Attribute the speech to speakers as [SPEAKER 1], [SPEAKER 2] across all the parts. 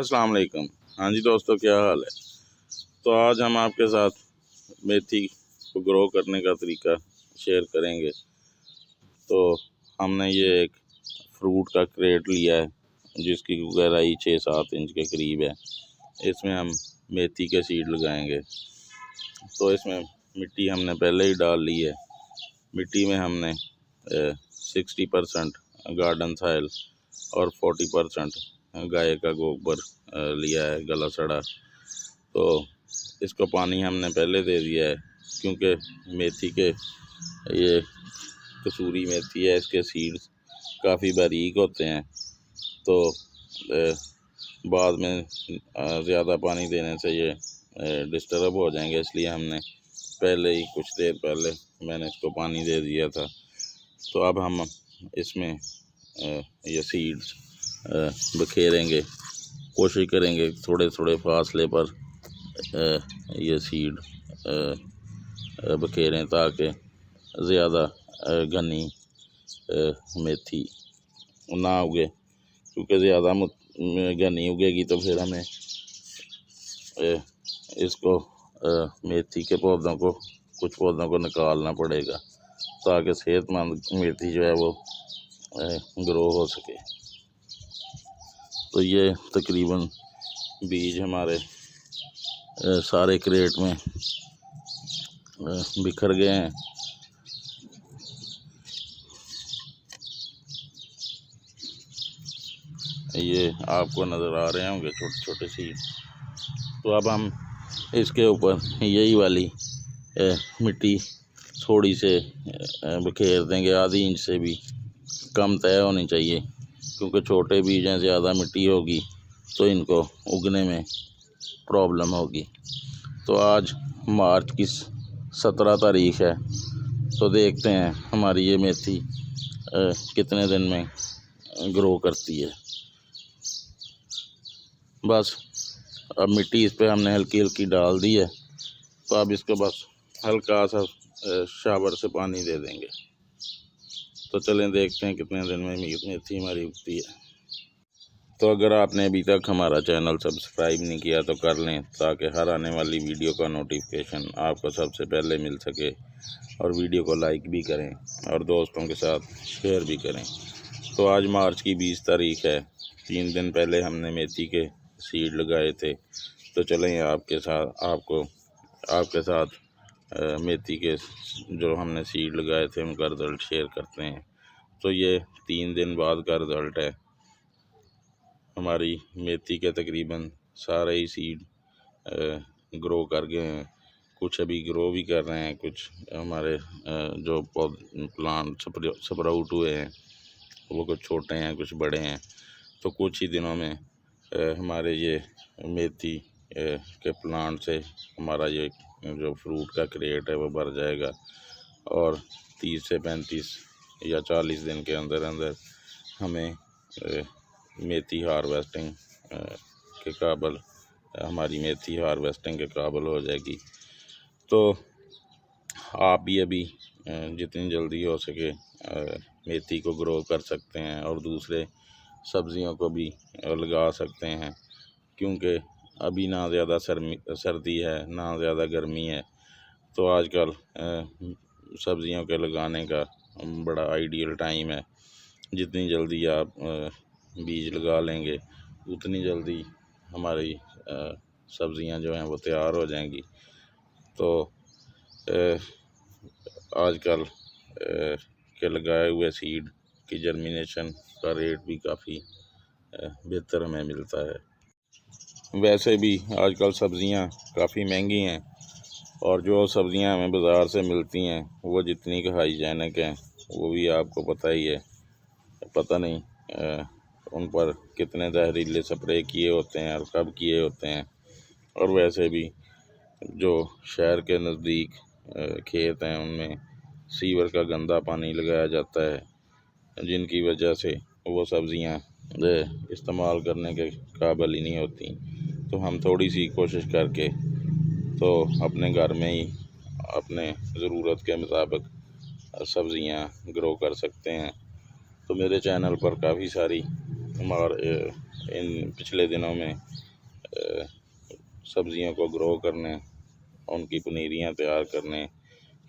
[SPEAKER 1] अस्सलाम वालेकुम। हाँ जी दोस्तों, क्या हाल है। तो आज हम आपके साथ मेथी को ग्रो करने का तरीका शेयर करेंगे। तो हमने ये एक फ्रूट का क्रेट लिया है जिसकी गहराई 6-7 इंच के करीब है। इसमें हम मेथी के सीड लगाएंगे। तो इसमें मिट्टी हमने पहले ही डाल ली है। मिट्टी में हमने 60% गार्डन सॉइल और 40% गाय का गोबर लिया है, गला सड़ा। तो इसको पानी हमने पहले दे दिया है क्योंकि मेथी के ये कसूरी मेथी है, इसके सीड्स काफ़ी बारीक होते हैं। तो बाद में ज़्यादा पानी देने से ये डिस्टर्ब हो जाएंगे, इसलिए हमने पहले ही कुछ देर पहले मैंने इसको पानी दे दिया था। तो अब हम इसमें ये सीड्स बखेरेंगे। कोशिश करेंगे थोड़े थोड़े फासले पर ये सीड बखेरें ताकि ज़्यादा घनी मेथी ना उगे, क्योंकि ज़्यादा घनी उगेगी तो फिर हमें इसको मेथी के पौधों को कुछ पौधों को निकालना पड़ेगा ताकि सेहतमंद मेथी जो है वो ग्रो हो सके। तो ये तकरीबन बीज हमारे सारे क्रेट में बिखर गए हैं। ये आपको नज़र आ रहे होंगे छोटे छोटे सीड। तो अब हम इसके ऊपर यही वाली मिट्टी थोड़ी से बखेर देंगे, आधी इंच से भी कम तय होनी चाहिए, क्योंकि छोटे बीज हैं, ज़्यादा मिट्टी होगी तो इनको उगने में प्रॉब्लम होगी। तो आज मार्च की 17 तारीख है। तो देखते हैं हमारी ये मेथी कितने दिन में ग्रो करती है। बस अब मिट्टी इस पे हमने हल्की हल्की डाल दी है। तो अब इसको बस हल्का सा शावर से पानी दे देंगे। तो चलें देखते हैं कितने दिन में मेथी हमारी उगती है। तो अगर आपने अभी तक हमारा चैनल सब्सक्राइब नहीं किया तो कर लें, ताकि हर आने वाली वीडियो का नोटिफिकेशन आपको सबसे पहले मिल सके। और वीडियो को लाइक भी करें और दोस्तों के साथ शेयर भी करें। तो आज मार्च की 20 तारीख है। 3 दिन पहले हमने मेथी के सीड लगाए थे। तो चलें आपके साथ मेथी के जो हमने सीड लगाए थे उनका रिज़ल्ट शेयर करते हैं। तो ये 3 दिन बाद का रिज़ल्ट है। हमारी मेथी के तकरीबन सारे ही सीड ग्रो कर गए हैं। कुछ अभी ग्रो भी कर रहे हैं, कुछ हमारे जो प्लांट स्प्राउट हुए हैं वो कुछ छोटे हैं, कुछ बड़े हैं। तो कुछ ही दिनों में हमारे ये मेथी के प्लांट से हमारा ये जो फ्रूट का क्रेट है वो भर जाएगा। और 30 से 35 या 40 दिन के अंदर अंदर हमें मेथी हार्वेस्टिंग के काबिल हमारी मेथी हार्वेस्टिंग के काबिल हो जाएगी। तो आप भी अभी जितनी जल्दी हो सके मेथी को ग्रो कर सकते हैं और दूसरे सब्ज़ियों को भी लगा सकते हैं, क्योंकि अभी ना ज़्यादा सर्दी है ना ज़्यादा गर्मी है। तो आजकल सब्ज़ियों के लगाने का बड़ा आइडियल टाइम है। जितनी जल्दी आप बीज लगा लेंगे उतनी जल्दी हमारी सब्ज़ियां जो हैं वो तैयार हो जाएंगी। तो आजकल के लगाए हुए सीड की जर्मिनेशन का रेट भी काफ़ी बेहतर हमें मिलता है। वैसे भी आजकल सब्ज़ियां काफ़ी महंगी हैं और जो सब्ज़ियां हमें बाज़ार से मिलती हैं वो जितनी का हाइजेनिक हैं वो भी आपको पता ही है। पता नहीं उन पर कितने जहरीले स्प्रे किए होते हैं और कब किए होते हैं। और वैसे भी जो शहर के नज़दीक खेत हैं उनमें सीवर का गंदा पानी लगाया जाता है, जिनकी वजह से वो सब्ज़ियां इस्तेमाल करने के काबिल ही नहीं होती। तो हम थोड़ी सी कोशिश करके तो अपने घर में ही अपने ज़रूरत के मुताबिक सब्ज़ियां ग्रो कर सकते हैं। तो मेरे चैनल पर काफ़ी सारी हमारे इन पिछले दिनों में सब्ज़ियों को ग्रो करने, उनकी पनीरियाँ तैयार करने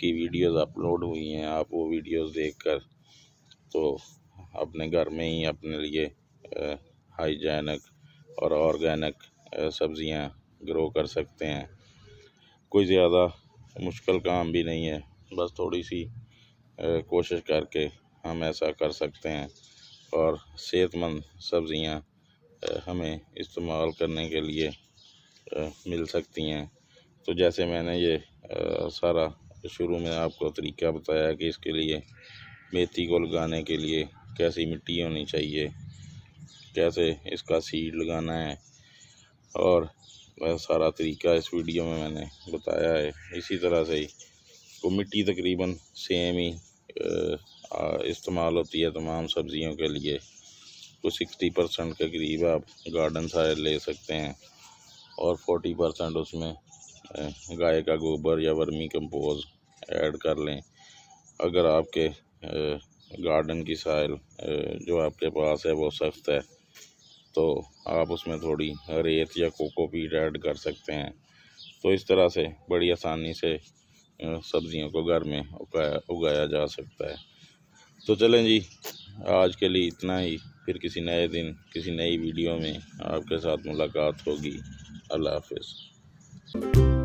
[SPEAKER 1] की वीडियोज़ अपलोड हुई हैं। आप वो वीडियोज़ देखकर तो अपने घर में ही अपने लिए हाइजेनिक और ऑर्गेनिक सब्ज़ियाँ ग्रो कर सकते हैं। कोई ज़्यादा मुश्किल काम भी नहीं है, बस थोड़ी सी कोशिश करके हम ऐसा कर सकते हैं और सेहतमंद सब्ज़ियाँ हमें इस्तेमाल करने के लिए मिल सकती हैं। तो जैसे मैंने ये सारा शुरू में आपको तरीका बताया कि इसके लिए मेथी को लगाने के लिए कैसी मिट्टी होनी चाहिए, कैसे इसका सीड लगाना है, और वह सारा तरीका इस वीडियो में मैंने बताया है। इसी तरह से ही वो मिट्टी तकरीबन सेम ही इस्तेमाल होती है तमाम सब्ज़ियों के लिए। तो 60% के करीब आप गार्डन सॉइल ले सकते हैं और 40% उसमें गाय का गोबर या वर्मी कंपोस्ट ऐड कर लें। अगर आपके गार्डन की सॉइल जो आपके पास है वो सख्त है तो आप उसमें थोड़ी रेत या कोकोपीट ऐड कर सकते हैं। तो इस तरह से बड़ी आसानी से सब्ज़ियों को घर में उगाया जा सकता है। तो चलें जी, आज के लिए इतना ही। फिर किसी नए दिन किसी नई वीडियो में आपके साथ मुलाकात होगी। अल्लाह हाफ़िज़।